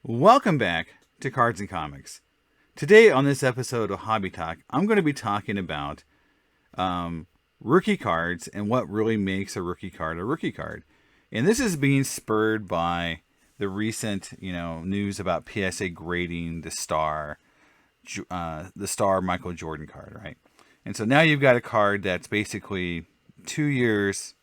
Welcome back to Cards and Comics. Today on this episode of Hobby Talk, I'm going to be talking about rookie cards and what really makes a rookie card a rookie card. And this is being spurred by the recent, news about PSA grading the star Michael Jordan card, right? And so now you've got a card that's basically 2 years,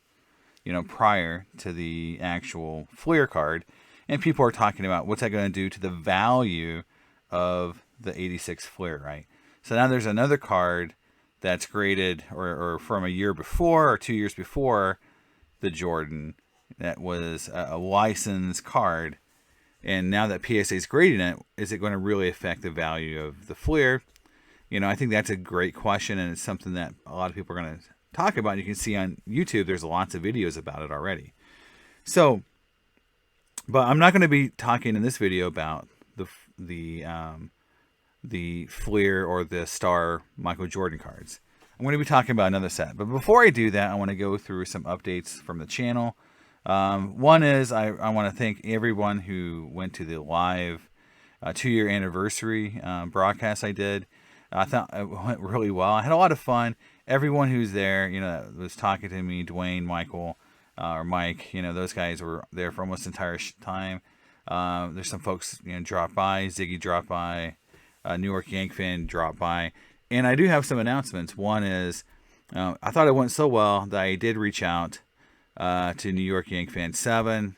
prior to the actual Fleer card. And people are talking about what's that going to do to the value of the 86 Fleer, right? So now there's another card that's graded or from a year before or 2 years before the Jordan that was a licensed card. And now that PSA is grading it, is it going to really affect the value of the Fleer? I think that's a great question, and it's something that a lot of people are going to talk about. You can see on YouTube, there's lots of videos about it already. So, but I'm not going to be talking in this video about the Fleer or the Star Michael Jordan cards. I'm going to be talking about another set. But before I do that, I want to go through some updates from the channel. One is I want to thank everyone who went to the live 2-year anniversary broadcast I did. I thought it went really well. I had a lot of fun. Everyone who's there, was talking to me, Dwayne, Michael, or Mike, those guys were there for almost the entire time. There's some folks, dropped by. Ziggy dropped by. New York Yank fan dropped by. And I do have some announcements. One is, I thought it went so well that I did reach out to New York Yank fan 7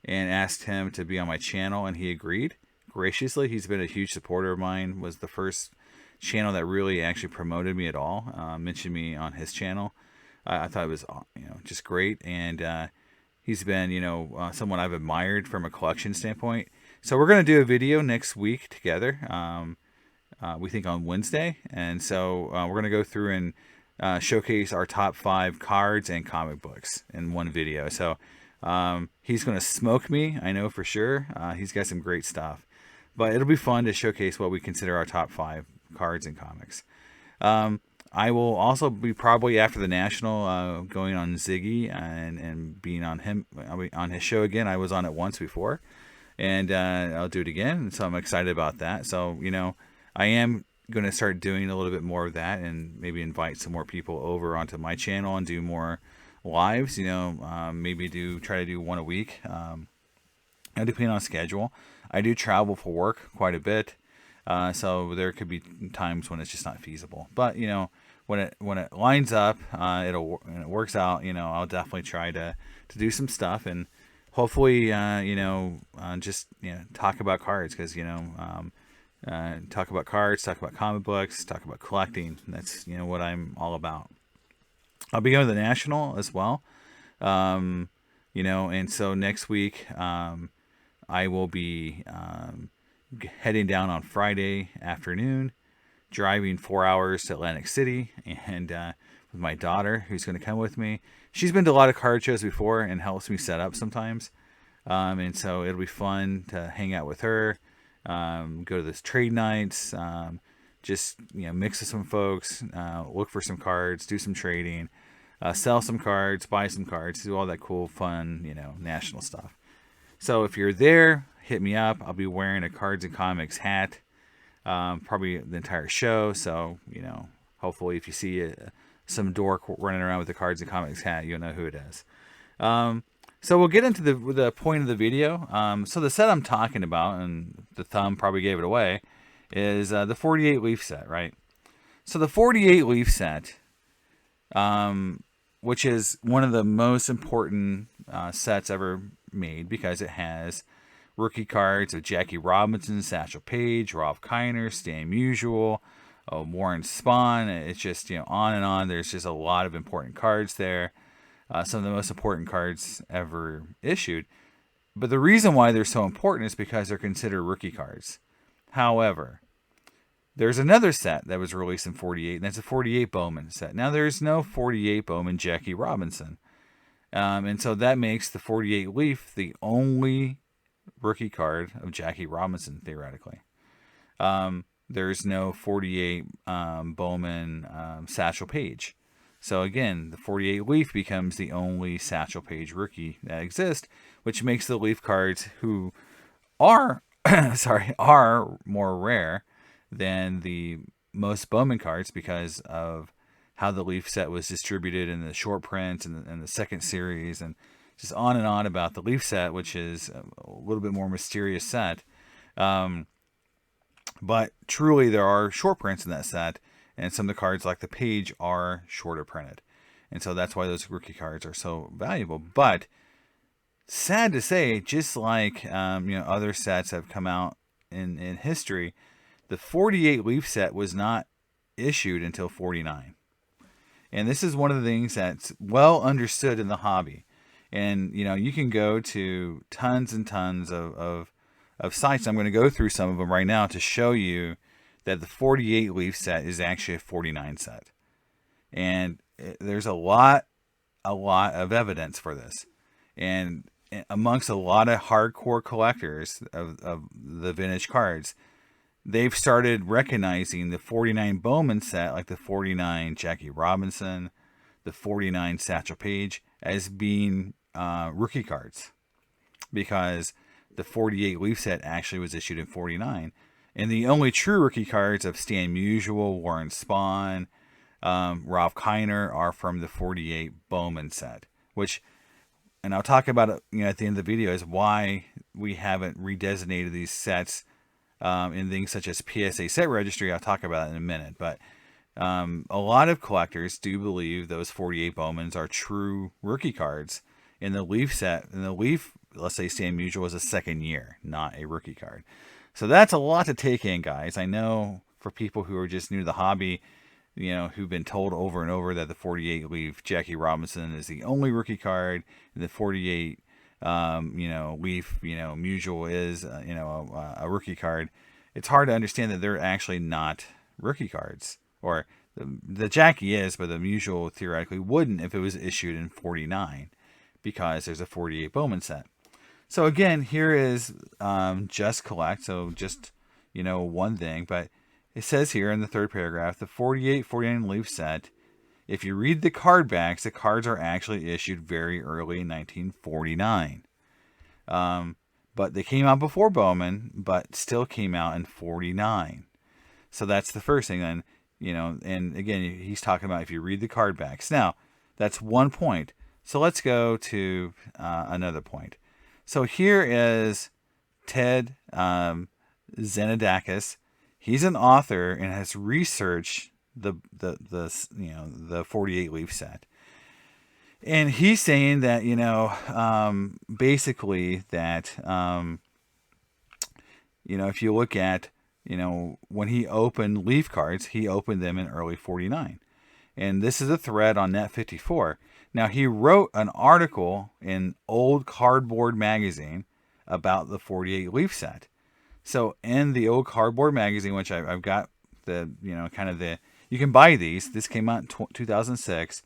and asked him to be on my channel, and he agreed graciously. He's been a huge supporter of mine. Was the first channel that really actually promoted me at all. Mentioned me on his channel. I thought it was, just great. And he's been, someone I've admired from a collection standpoint. So we're going to do a video next week together. We think on Wednesday. And so we're going to go through and showcase our top 5 cards and comic books in one video. So he's going to smoke me, I know for sure. He's got some great stuff. But it'll be fun to showcase what we consider our top 5 cards and comics. I will also be probably after the National going on Ziggy and being on him. I'll be on his show again. I was on it once before, and I'll do it again. So I'm excited about that. So I am going to start doing a little bit more of that, and maybe invite some more people over onto my channel and do more lives. Maybe try to do one a week. Depending on schedule. I do travel for work quite a bit. So there could be times when it's just not feasible. But when it lines up, and it works out. I'll definitely try to do some stuff, and hopefully just talk about cards, because talk about cards, talk about comic books, talk about collecting. That's what I'm all about. I'll be going to the National as well. And so next week I will be heading down on Friday afternoon, driving 4 hours to Atlantic City, and with my daughter, who's going to come with me. She's been to a lot of card shows before and helps me set up sometimes, and so it'll be fun to hang out with her, go to this trade nights, just mix with some folks, look for some cards, do some trading, sell some cards, buy some cards, do all that cool, fun, National stuff. So if you're there, hit me up. I'll be wearing a Cards and Comics hat, probably the entire show. So, hopefully if you see some dork running around with the Cards and Comics hat, you'll know who it is. So we'll get into the point of the video. So the set I'm talking about, and the thumb probably gave it away, is the 48 leaf set, right? So the 48 leaf set, which is one of the most important sets ever made, because it has rookie cards of Jackie Robinson, Satchel Paige, Rolf Kiner, Stan Musial, Warren Spahn. It's just on and on. There's just a lot of important cards there. Some of the most important cards ever issued. But the reason why they're so important is because they're considered rookie cards. However, there's another set that was released in 48, and that's a 48 Bowman set. Now, there's no 48 Bowman Jackie Robinson. And so that makes the 48 leaf the only rookie card of Jackie Robinson, theoretically. There's no 48 Bowman Satchel Paige. So again, the 48 leaf becomes the only Satchel Paige rookie that exists, which makes the leaf cards, who are sorry, are more rare than the most Bowman cards because of how the Leaf set was distributed in the short prints and the second series, and just on and on about the Leaf set, which is a little bit more mysterious set. Um, but truly, there are short prints in that set, and some of the cards, like the Page, are shorter printed. And so that's why those rookie cards are so valuable. But sad to say, just like other sets have come out in history, the 48 Leaf set was not issued until 49. And this is one of the things that's well understood in the hobby. And you can go to tons and tons of sites. I'm going to go through some of them right now to show you that the 48 Leaf set is actually a 49 set. And there's a lot of evidence for this. And amongst a lot of hardcore collectors of the vintage cards, they've started recognizing the 49 Bowman set, like the 49 Jackie Robinson, the 49 Satchel Paige, as being rookie cards, because the 48 Leaf set actually was issued in 49. And the only true rookie cards of Stan Musial, Warren Spahn, Ralph Kiner are from the 48 Bowman set, which, and I'll talk about it at the end of the video, is why we haven't redesignated these sets in things such as PSA set registry. I'll talk about it in a minute. But a lot of collectors do believe those 48 Bowmans are true rookie cards in the Leaf set. In the Leaf, let's say Stan Musial was a second year, not a rookie card. So that's a lot to take in, guys. I know for people who are just new to the hobby, who've been told over and over that the 48 Leaf Jackie Robinson is the only rookie card, and the 48 Leaf, Musial is, a rookie card. It's hard to understand that they're actually not rookie cards. Or the Jackie is, but the Musial theoretically wouldn't if it was issued in 49, because there's a 48 Bowman set. So again, here is Just Collect. So just, one thing. But it says here in the third paragraph, the 48-49 Leaf set, if you read the card backs, the cards are actually issued very early in 1949. But they came out before Bowman, but still came out in 49. So that's the first thing. Then, and again, he's talking about if you read the card backs. Now, that's one point. So let's go to another point. So here is Ted Zenadakis. He's an author and has researched the 48 Leaf set. And he's saying that, basically that, if you look at, when he opened Leaf cards, he opened them in early 49. And this is a thread on Net54. Now, he wrote an article in Old Cardboard magazine about the 48 Leaf set. So in the Old Cardboard magazine, which I've got the, you can buy these. This came out in 2006.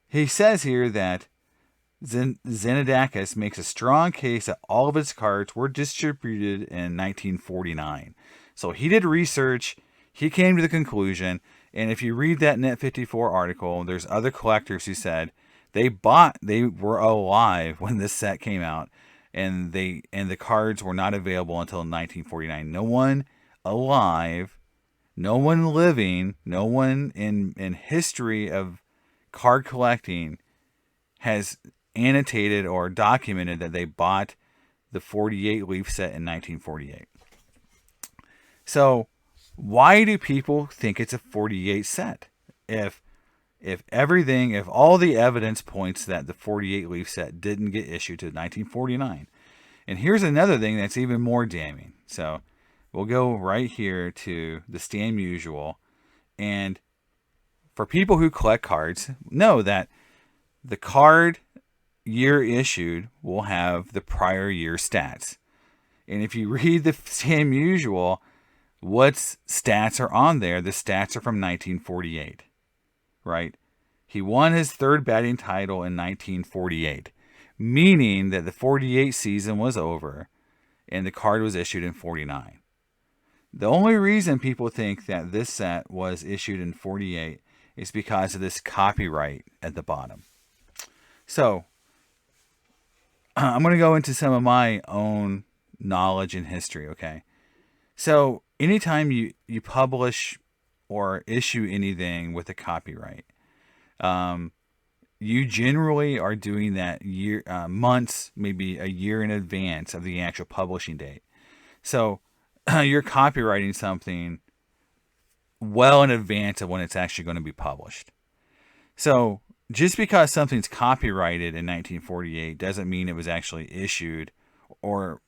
He says here that Zenadakis makes a strong case that all of his cards were distributed in 1949. So he did research. He came to the conclusion. And if you read that Net54 article, there's other collectors who said they were alive when this set came out, and the cards were not available until 1949. No one alive, no one living, no one in history of card collecting has annotated or documented that they bought the 48 Leaf set in 1948. So why do people think it's a 48 set? If all the evidence points that the 48 Leaf set didn't get issued to 1949. And here's another thing that's even more damning. So we'll go right here to the Stan Musial. And for people who collect cards, know that the card year issued will have the prior year stats. And if you read the Stan Musial, what stats are on there? The stats are from 1948. Right? He won his third batting title in 1948, meaning that the 48 season was over and the card was issued in 49. The only reason people think that this set was issued in 48 is because of this copyright at the bottom. So I'm going to go into some of my own knowledge and history. Okay, so anytime you publish or issue anything with a copyright, you generally are doing that months, maybe a year in advance of the actual publishing date. So you're copyrighting something well in advance of when it's actually going to be published. So just because something's copyrighted in 1948 doesn't mean it was actually issued or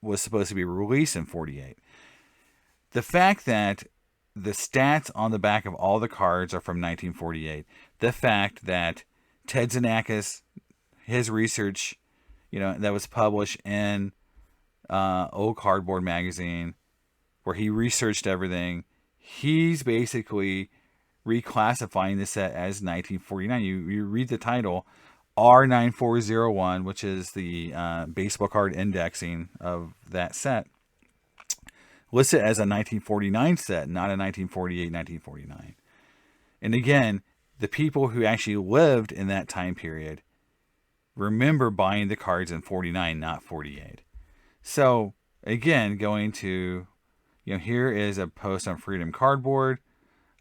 was supposed to be released in 48. The fact that the stats on the back of all the cards are from 1948, the fact that Ted Xenakis, his research, that was published in Old Cardboard magazine, where he researched everything, he's basically reclassifying the set as 1949. You read the title, R9401, which is the baseball card indexing of that set, lists it as a 1949 set, not a 1948, 1949. And again, the people who actually lived in that time period remember buying the cards in 49, not 48. So again, going to, here is a post on Freedom Cardboard.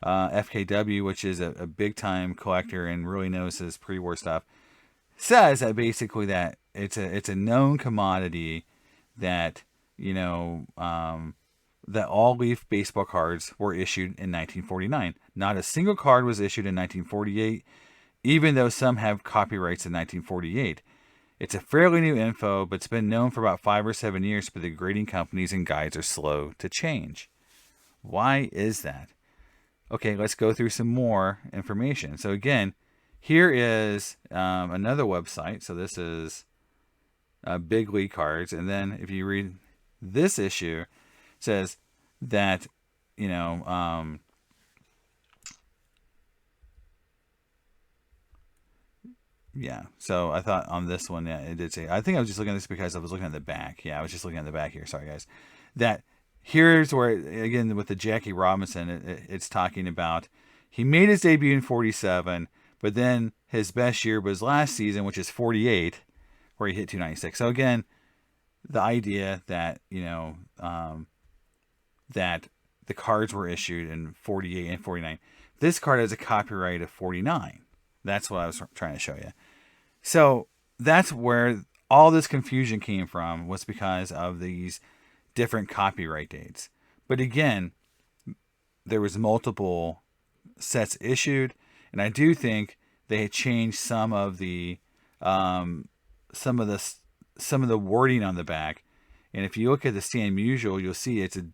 FKW, which is a big time collector and really knows his pre-war stuff, says that basically that it's a known commodity that, that all leaf baseball cards were issued in 1949. Not a single card was issued in 1948, even though some have copyrights in 1948. It's a fairly new info, but it's been known for about 5 or 7 years, but the grading companies and guides are slow to change. Why is that? Okay, let's go through some more information. So again, here is another website. So this is Big League Cards. And then if you read this issue, it says that, yeah. So I thought on this one, yeah, it did say, I think I was just looking at this because I was looking at the back. Yeah, I was just looking at the back here. Sorry, guys. That here's where, again, with the Jackie Robinson, it's talking about he made his debut in 47, but then his best year was last season, which is 48, where he hit 296. So again, the idea that, that the cards were issued in 48 and 49. This card has a copyright of 49. That's what I was trying to show you. So that's where all this confusion came from, was because of these different copyright dates. But again, there was multiple sets issued, and I do think they had changed some of the wording on the back. And if you look at the Stan Musial, you'll see it's a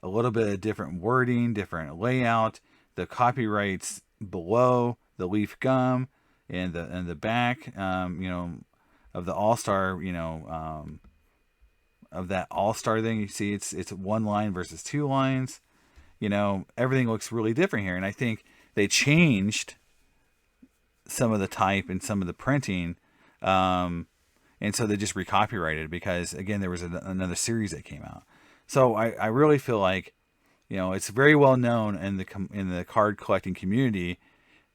little bit of different wording, different layout. The copyrights below the leaf gum and the back, of the All-Star, of that All-Star thing. You see it's one line versus 2 lines. Everything looks really different here. And I think they changed some of the type and some of the printing. And so they just recopyrighted because, again, there was another series that came out. So I really feel like, it's very well known in the card collecting community.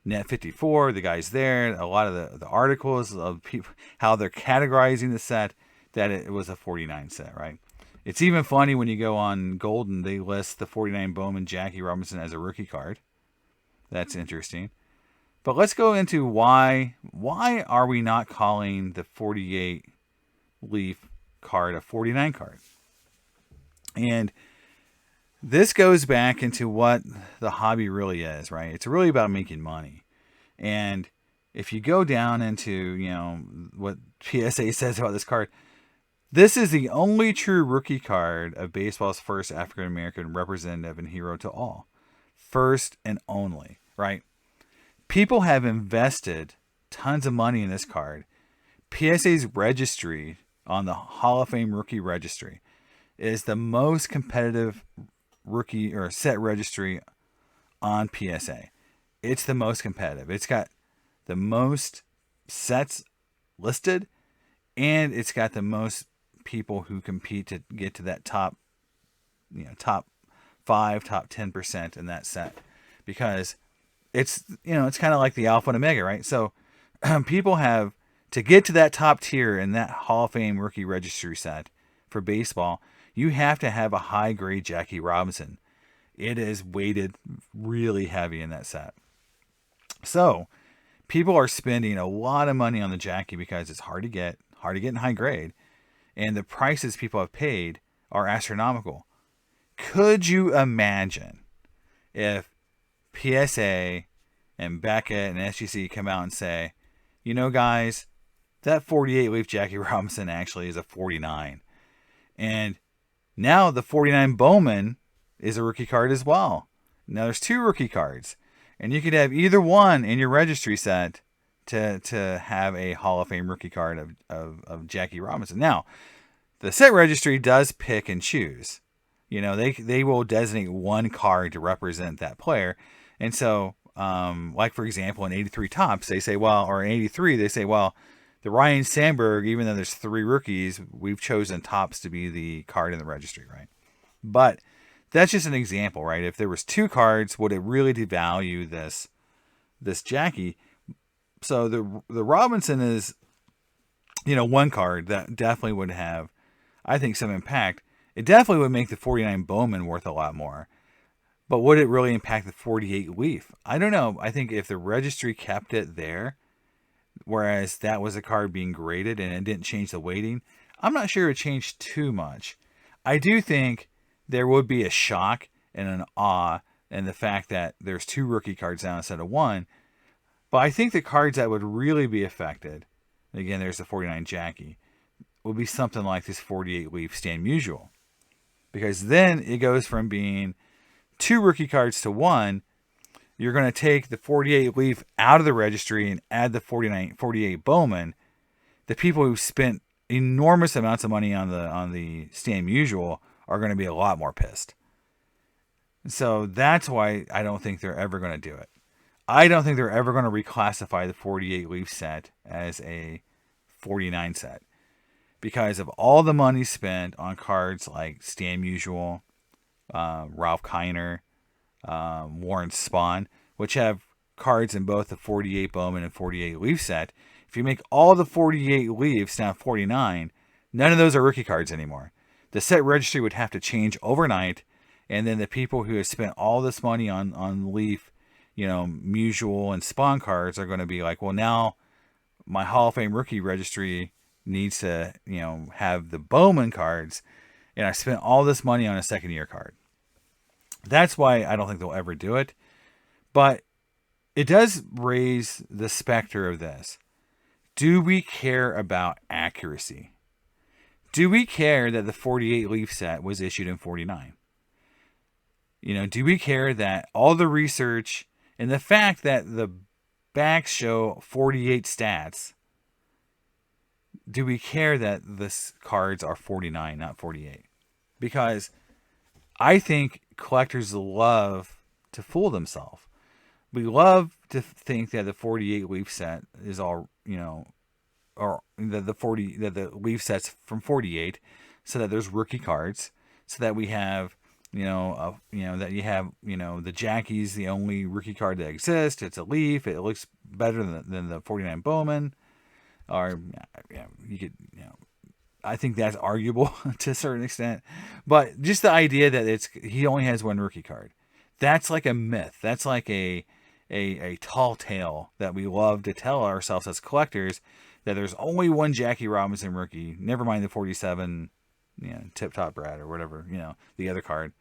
Net 54, the guys there, a lot of the articles of people, how they're categorizing the set, that it was a 49 set, right? It's even funny when you go on Golden, they list the 49 Bowman Jackie Robinson as a rookie card. That's interesting. But let's go into why are we not calling the 48 leaf card a 49 card? And this goes back into what the hobby really is, right? It's really about making money. And if you go down into, what PSA says about this card, this is the only true rookie card of baseball's first African-American representative and hero to all. First and only, right? People have invested tons of money in this card. PSA's registry on the Hall of Fame rookie registry is the most competitive rookie or set registry on PSA. It's the most competitive. It's got the most sets listed, and it's got the most people who compete to get to that top 5, top 10% in that set, because it's kind of like the alpha and omega, right? So people have to get to that top tier in that Hall of Fame rookie registry set for baseball, you have to have a high grade Jackie Robinson. It is weighted really heavy in that set. So people are spending a lot of money on the Jackie because it's hard to get in high grade. And the prices people have paid are astronomical. Could you imagine if PSA and Beckett and SGC come out and say, you know, guys, that 48 leaf Jackie Robinson actually is a 49. And now the 49 Bowman is a rookie card as well. Now there's 2 rookie cards. And you could have either one in your registry set to have a Hall of Fame rookie card of Jackie Robinson. Now, the set registry does pick and choose. You know, they will designate one card to represent that player. And so, like for example, in 83 Topps, they say, well, or in 83, they say, well, the Ryan Sandberg, even though there's 3 rookies, we've chosen Topps to be the card in the registry, right? But that's just an example, right? If there was 2 cards, would it really devalue this Jackie? So the Robinson is, you know, one card that definitely would have, I think, some impact. It definitely would make the 49 Bowman worth a lot more. But would it really impact the 48 Leaf? I don't know. I think if the registry kept it there, whereas that was a card being graded and it didn't change the weighting, I'm not sure it changed too much. I do think there would be a shock and an awe in the fact that there's 2 rookie cards now instead of 1. But I think the cards that would really be affected, again, there's the 49 Jackie, would be something like this 48 Leaf Stan Musial. Because then it goes from being 2 rookie cards to 1. You're going to take the 48 Leaf out of the registry and add the 48 Bowman. The people who spent enormous amounts of money on the Stan Musial are going to be a lot more pissed. So that's why I don't think they're ever going to do it. I don't think they're ever going to reclassify the 48 Leaf set as a 49 set. Because of all the money spent on cards like Stan Musial, Ralph Kiner, Warren Spahn, which have cards in both the 48 Bowman and 48 Leaf set. If you make all the 48 Leafs now 49, none of those are rookie cards anymore. The set registry would have to change overnight, and then the people who have spent all this money on Leaf, you know, Musial and Spawn cards are going to be like, well, now my Hall of Fame rookie registry needs to, you know, have the Bowman cards, and I spent all this money on a second year card. That's why I don't think they'll ever do it. But it does raise the specter of this. Do we care about accuracy? Do we care that the 48 Leaf set was issued in 49? You know, do we care that all the research and the fact that the backs show 48 stats, do we care that the cards are 49, not 48? Because I think collectors love to fool themselves. We love to think that the 48 Leaf set is all, you know, or that the Leaf sets from 48, so that there's rookie cards, so that we have, that you have, the Jackie's the only rookie card that exists. It's a Leaf. It looks better than the 49 Bowman. Or you could, I think that's arguable to a certain extent, but just the idea that he only has one rookie card, that's like a myth. That's like a tall tale that we love to tell ourselves as collectors, that there's only one Jackie Robinson rookie. Never mind the 47, Tip Top Brad or whatever, the other card.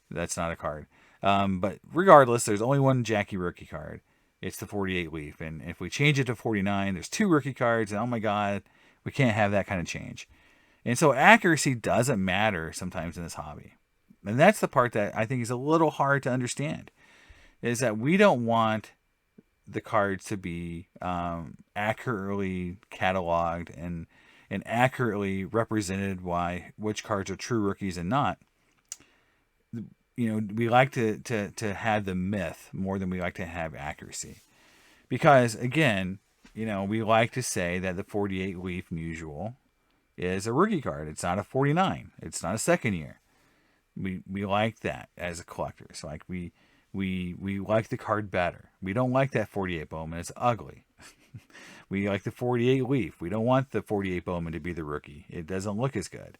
That's not a card. But regardless, there's only one Jackie rookie card. It's the 48 Leaf. And if we change it to 49, there's 2 rookie cards. And oh my God, we can't have that kind of change. And so accuracy doesn't matter sometimes in this hobby. And that's the part that I think is a little hard to understand, is that we don't want the cards to be accurately cataloged and accurately represented which cards are true rookies and not. We like to have the myth more than we like to have accuracy. Because, again, we like to say that the 48 Leaf Musial is a rookie card. It's not a 49. It's not a second year. We like that as a collector. So like we like the card better. We don't like that 48 Bowman. It's ugly. We like the 48 Leaf. We don't want the 48 Bowman to be the rookie. It doesn't look as good.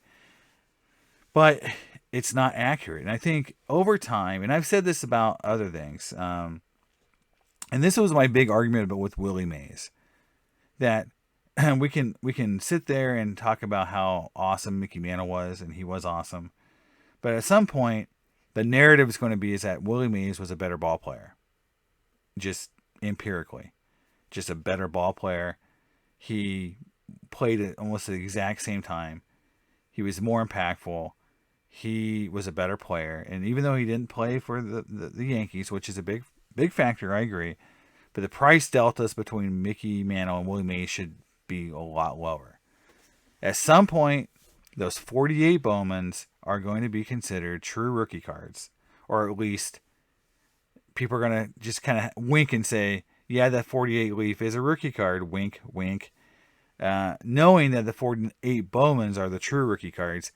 but it's not accurate. And I think over time, and I've said this about other things, and this was my big argument about with Willie Mays, that we can sit there and talk about how awesome Mickey Mantle was, and he was awesome, but at some point, the narrative is going to be is that Willie Mays was a better ball player, just empirically, just a better ball player. He played at almost the exact same time. He was more impactful. He was a better player, and even though he didn't play for the Yankees, which is a big factor, I agree, but the price deltas between Mickey Mantle and Willie Mays should be a lot lower. At some point, those 48 Bowmans are going to be considered true rookie cards, or at least people are going to just kind of wink and say, yeah, that 48 Leaf is a rookie card, wink, wink, knowing that the 48 Bowmans are the true rookie cards.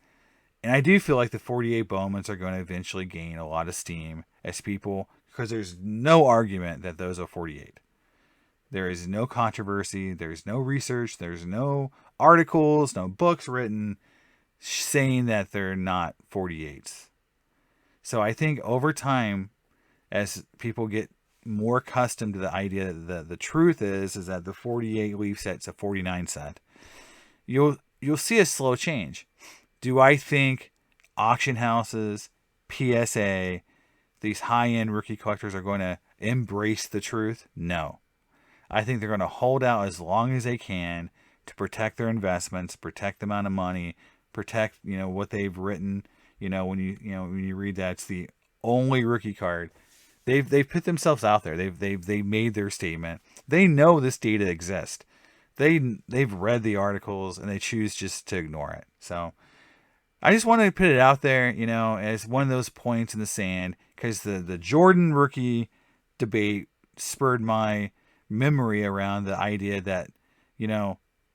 And I do feel like the 48 Bowmans are going to eventually gain a lot of steam as people, because there's no argument that those are 48. There is no controversy. There's no research. There's no articles, no books written saying that they're not 48s. So I think over time, as people get more accustomed to the idea that the truth is that the 48 Leaf set's a 49 set, you'll see a slow change. Do I think auction houses, PSA, these high-end rookie collectors are going to embrace the truth? No. I think they're going to hold out as long as they can to protect their investments, protect the amount of money, protect, what they've written. When you read that it's the only rookie card, they've put themselves out there. They've made their statement. They know this data exists. They've read the articles and they choose just to ignore it. So I just wanted to put it out there, as one of those points in the sand, because the Jordan rookie debate spurred my memory around the idea that,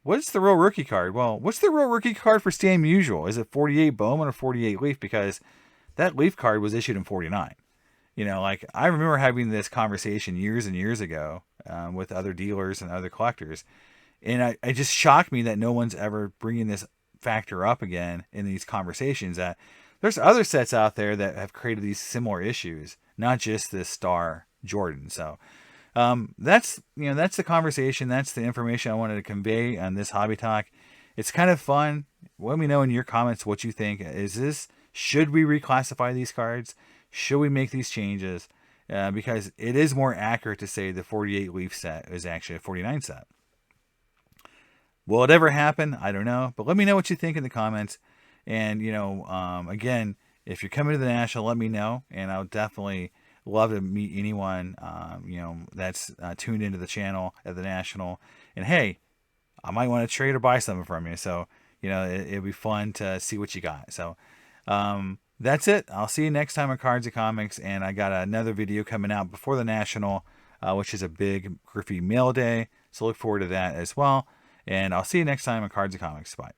what's the real rookie card? Well, what's the real rookie card for Stan Musial? Is it 48 Bowman or 48 Leaf? Because that Leaf card was issued in 49. I remember having this conversation years and years ago with other dealers and other collectors. And it just shocked me that no one's ever bringing this factor up again in these conversations, that there's other sets out there that have created these similar issues, not just this star Jordan. So that's the conversation. That's the information I wanted to convey on this hobby talk. It's kind of fun. Let me know in your comments what you think. Should we reclassify these cards? Should we make these changes? Because it is more accurate to say the 48 Leaf set is actually a 49 set. Will it ever happen? I don't know. But let me know what you think in the comments. And, again, if you're coming to the National, let me know. And I'll definitely love to meet anyone, that's tuned into the channel at the National. And, hey, I might want to trade or buy something from you. So, it'll be fun to see what you got. So, that's it. I'll see you next time on Cards and Comics. And I got another video coming out before the National, which is a big Griffey mail day. So look forward to that as well. And I'll see you next time on Cards and Comics. Bye.